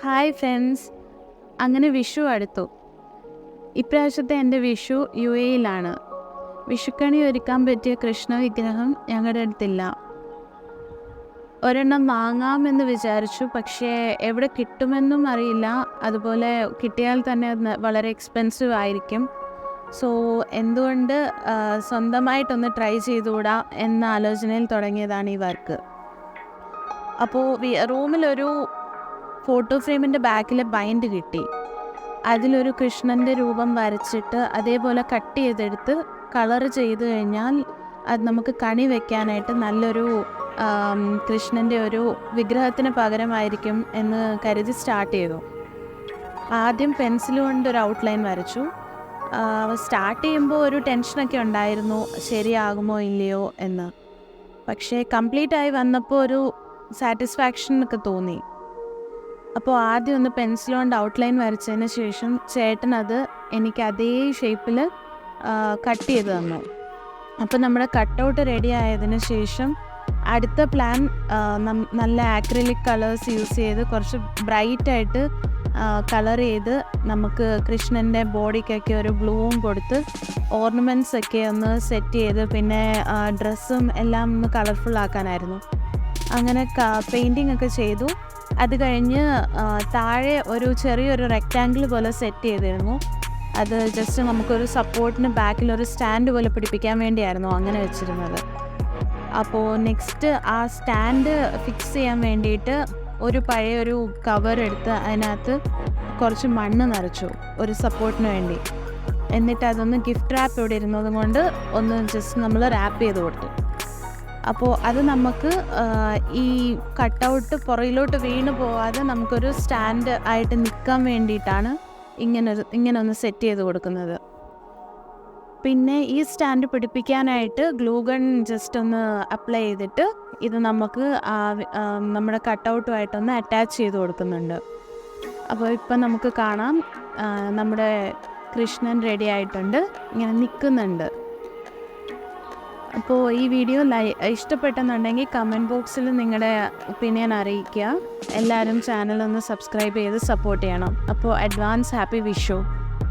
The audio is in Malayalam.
ഹായ് ഫ്രണ്ട്സ്, അങ്ങനെ വിഷു അടുത്തു. ഇപ്രാവശ്യത്തെ എൻ്റെ വിഷു UAE-ലാണ്. വിഷുക്കണി ഒരുക്കാൻ പറ്റിയ കൃഷ്ണ വിഗ്രഹം ഞങ്ങളുടെ അടുത്തില്ല. ഒരെണ്ണം വാങ്ങാമെന്ന് വിചാരിച്ചു, പക്ഷേ എവിടെ കിട്ടുമെന്നും അറിയില്ല. അതുപോലെ കിട്ടിയാൽ തന്നെ വളരെ എക്സ്പെൻസീവ് ആയിരിക്കും. സോ എന്തുകൊണ്ട് സ്വന്തമായിട്ടൊന്ന് ട്രൈ ചെയ്തുകൂടാ എന്ന ആലോചനയിൽ തുടങ്ങിയതാണ് ഈ വർക്ക്. അപ്പോൾ റൂമിലൊരു ഫോട്ടോ ഫ്രെയിമിൻ്റെ ബാക്കിൽ ബൈൻഡ് കിട്ടി. അതിലൊരു കൃഷ്ണൻ്റെ രൂപം വരച്ചിട്ട് അതേപോലെ കട്ട് ചെയ്തെടുത്ത് കളർ ചെയ്ത് കഴിഞ്ഞാൽ അത് നമുക്ക് കണി വെക്കാനായിട്ട് നല്ലൊരു കൃഷ്ണൻ്റെ ഒരു വിഗ്രഹത്തിന് പകരമായിരിക്കും എന്ന് കരുതി സ്റ്റാർട്ട് ചെയ്തു. ആദ്യം പെൻസിൽ കൊണ്ട് ഒരു ഔട്ട്ലൈൻ വരച്ചു. സ്റ്റാർട്ട് ചെയ്യുമ്പോൾ ഒരു ടെൻഷനൊക്കെ ഉണ്ടായിരുന്നു, ശരിയാകുമോ ഇല്ലയോ എന്ന്. പക്ഷേ കംപ്ലീറ്റ് ആയി വന്നപ്പോൾ ഒരു സാറ്റിസ്ഫാക്ഷനൊക്കെ തോന്നി. അപ്പോൾ ആദ്യം ഒന്ന് പെൻസിൽ കൊണ്ട് ഔട്ട്ലൈൻ വരച്ചതിന് ശേഷം ചേട്ടൻ അത് എനിക്ക് അതേ ഷേപ്പിൽ കട്ട് ചെയ്ത് തന്നു. അപ്പോൾ നമ്മുടെ കട്ടൗട്ട് റെഡി ആയതിന് ശേഷം അടുത്ത പ്ലാൻ നല്ല ആക്രിലിക് കളേഴ്സ് യൂസ് ചെയ്ത് കുറച്ച് ബ്രൈറ്റായിട്ട് കളർ ചെയ്ത് നമുക്ക് കൃഷ്ണൻ്റെ ബോഡിക്കൊക്കെ ഒരു ബ്ലൂവും കൊടുത്ത് ഓർണമെൻറ്റ്സ് ഒക്കെ ഒന്ന് സെറ്റ് ചെയ്ത് പിന്നെ ഡ്രസ്സും എല്ലാം ഒന്ന് കളർഫുൾ ആക്കാനായിരുന്നു. അങ്ങനെ പെയിൻറ്റിങ് ഒക്കെ ചെയ്തു. അത് കഴിഞ്ഞ് താഴെ ഒരു ചെറിയൊരു റെക്റ്റാങ്കിൾ പോലെ സെറ്റ് ചെയ്തിരുന്നു. അത് ജസ്റ്റ് നമുക്കൊരു സപ്പോർട്ടിന് ബാക്കിലൊരു സ്റ്റാൻഡ് പോലെ പിടിപ്പിക്കാൻ വേണ്ടിയായിരുന്നു അങ്ങനെ വെച്ചിരുന്നത്. അപ്പോൾ നെക്സ്റ്റ് ആ സ്റ്റാൻഡ് ഫിക്സ് ചെയ്യാൻ വേണ്ടിയിട്ട് ഒരു പഴയൊരു കവർ എടുത്ത് അതിനകത്ത് കുറച്ച് മണ്ണ് നിറച്ചു ഒരു സപ്പോർട്ടിന് വേണ്ടി. എന്നിട്ട് അതൊന്ന് ഗിഫ്റ്റ് റാപ്പ് ഇവിടെ ഇരുന്നത് കൊണ്ട് ഒന്ന് ജസ്റ്റ് നമ്മൾ റാപ്പ് ചെയ്ത് കൊടുത്തു. അപ്പോൾ അത് നമുക്ക് ഈ കട്ടൗട്ട് പുറകിലോട്ട് വീണ് പോവാതെ നമുക്കൊരു സ്റ്റാൻഡ് ആയിട്ട് നിൽക്കാൻ വേണ്ടിയിട്ടാണ് ഇങ്ങനെ ഒന്ന് സെറ്റ് ചെയ്ത് കൊടുക്കുന്നത്. പിന്നെ ഈ സ്റ്റാൻഡ് പിടിപ്പിക്കാനായിട്ട് ഗ്ലൂ ഗൺ ജസ്റ്റ് ഒന്ന് അപ്ലൈ ചെയ്തിട്ട് ഇത് നമുക്ക് നമ്മുടെ കട്ടൗട്ടുമായിട്ടൊന്ന് അറ്റാച്ച് ചെയ്ത് കൊടുക്കുന്നുണ്ട്. അപ്പോൾ ഇപ്പം നമുക്ക് കാണാം നമ്മുടെ കൃഷ്ണൻ റെഡി ആയിട്ടുണ്ട്, ഇങ്ങനെ നിൽക്കുന്നുണ്ട്. അപ്പോൾ ഈ വീഡിയോ ഇഷ്ടപ്പെട്ടെന്നുണ്ടെങ്കിൽ കമൻറ്റ് ബോക്സിൽ നിങ്ങളുടെ ഒപ്പീനിയൻ അറിയിക്കുക. എല്ലാവരും ചാനലൊന്ന് സബ്സ്ക്രൈബ് ചെയ്ത് സപ്പോർട്ട് ചെയ്യണം. അപ്പോൾ അഡ്വാൻസ് ഹാപ്പി വിഷു.